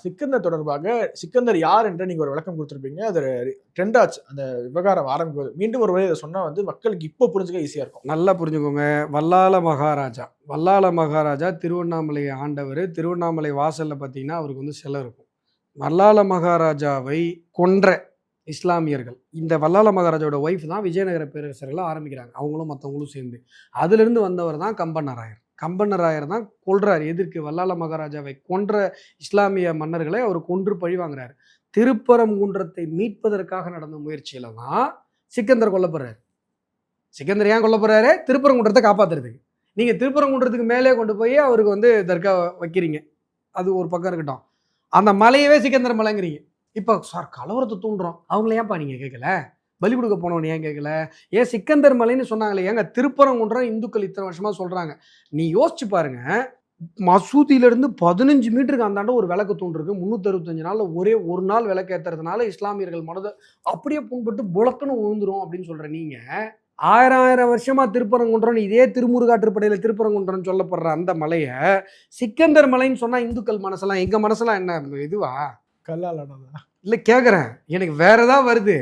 சிக்கந்தர் தொடர்பாக சிக்கந்தர் யார் என்று நீங்க ஒரு விளக்கம் கொடுத்துருப்பீங்க. அது ட்ரெண்ட் ஆச்சு அந்த விவகாரம் ஆரம்பிக்கும்போது. மீண்டும் ஒரு முறை இதை சொன்னா வந்து மக்களுக்கு இப்போ புரிஞ்சுக்க ஈஸியா இருக்கும். நல்லா புரிஞ்சுக்கோங்க. வல்லால மகாராஜா வல்லால மகாராஜா திருவண்ணாமலையை ஆண்டவர். திருவண்ணாமலை வாசலில் பார்த்தீங்கன்னா அவருக்கு வந்து சிலை இருக்கும். வல்லால மகாராஜாவை கொன்ற இஸ்லாமியர்கள், இந்த வல்லால மகாராஜாவோட ஒய்ஃப் தான் விஜயநகர பேரரசர்களை ஆரம்பிக்கிறாங்க, அவங்களும் மற்றவங்களும் சேர்ந்து. அதிலிருந்து வந்தவர் தான் கம்பண்ணராயர். கம்பண்ணராயர் தான் கொல்றார். எதிர்க்கு வல்லால மகாராஜாவை கொன்ற இஸ்லாமிய மன்னர்களை அவர் கொன்று பழி வாங்குறாரு. திருப்பரங்குன்றத்தை மீட்பதற்காக நடந்த முயற்சியில தான் சிக்கந்தர் கொல்லப்படுறாரு. சிக்கந்தர் ஏன் கொல்லப்படுறாரு? திருப்பரங்குன்றத்தை காப்பாத்துறதுக்கு. நீங்க திருப்பரங்குன்றத்துக்கு மேலே கொண்டு போய் அவருக்கு வந்து தர்கா வைக்கிறீங்க, அது ஒரு பக்கம் இருக்கட்டும். அந்த மலையவே சிக்கந்தர் மலைங்கிறீங்க. இப்போ சார் கலவரத்தை தூண்டுறோம், அவங்கள ஏன்பா நீங்கள் கேட்கல? பலி கொடுக்க போனவன் ஏன் கேட்கல? ஏன் சிக்கந்தர் மலைன்னு சொன்னாங்களே, ஏங்க திருப்பரங்குன்றம் இந்துக்கள் இத்தனை வருஷமா சொல்கிறாங்க. நீ யோசிச்சு பாருங்க, மசூதியிலிருந்து 15 மீட்டருக்கு அந்தாண்ட ஒரு விளக்கு தூண் இருக்கு. 365 நாளில் ஒரே ஒரு நாள் விளக்கு ஏற்றுறதுனால இஸ்லாமியர்கள் மனதை அப்படியே புண்பட்டு புழக்குன்னு விழுந்துரும் அப்படின்னு சொல்கிற நீங்கள், ஆயிரம் வருஷமா திருப்பரங்குன்றம், இதே திருமுருகாற்றுப்படையில் திருப்பரங்குன்றம் சொல்லப்படுற அந்த மலையை சிக்கந்தர் மலைன்னு சொன்னா இந்துக்கள் மனசெல்லாம், எங்க மனசெல்லாம் என்ன இதுவா கல்லாலானதா? இல்லை கேட்குறேன், எனக்கு வேற ஏதாவது வருது.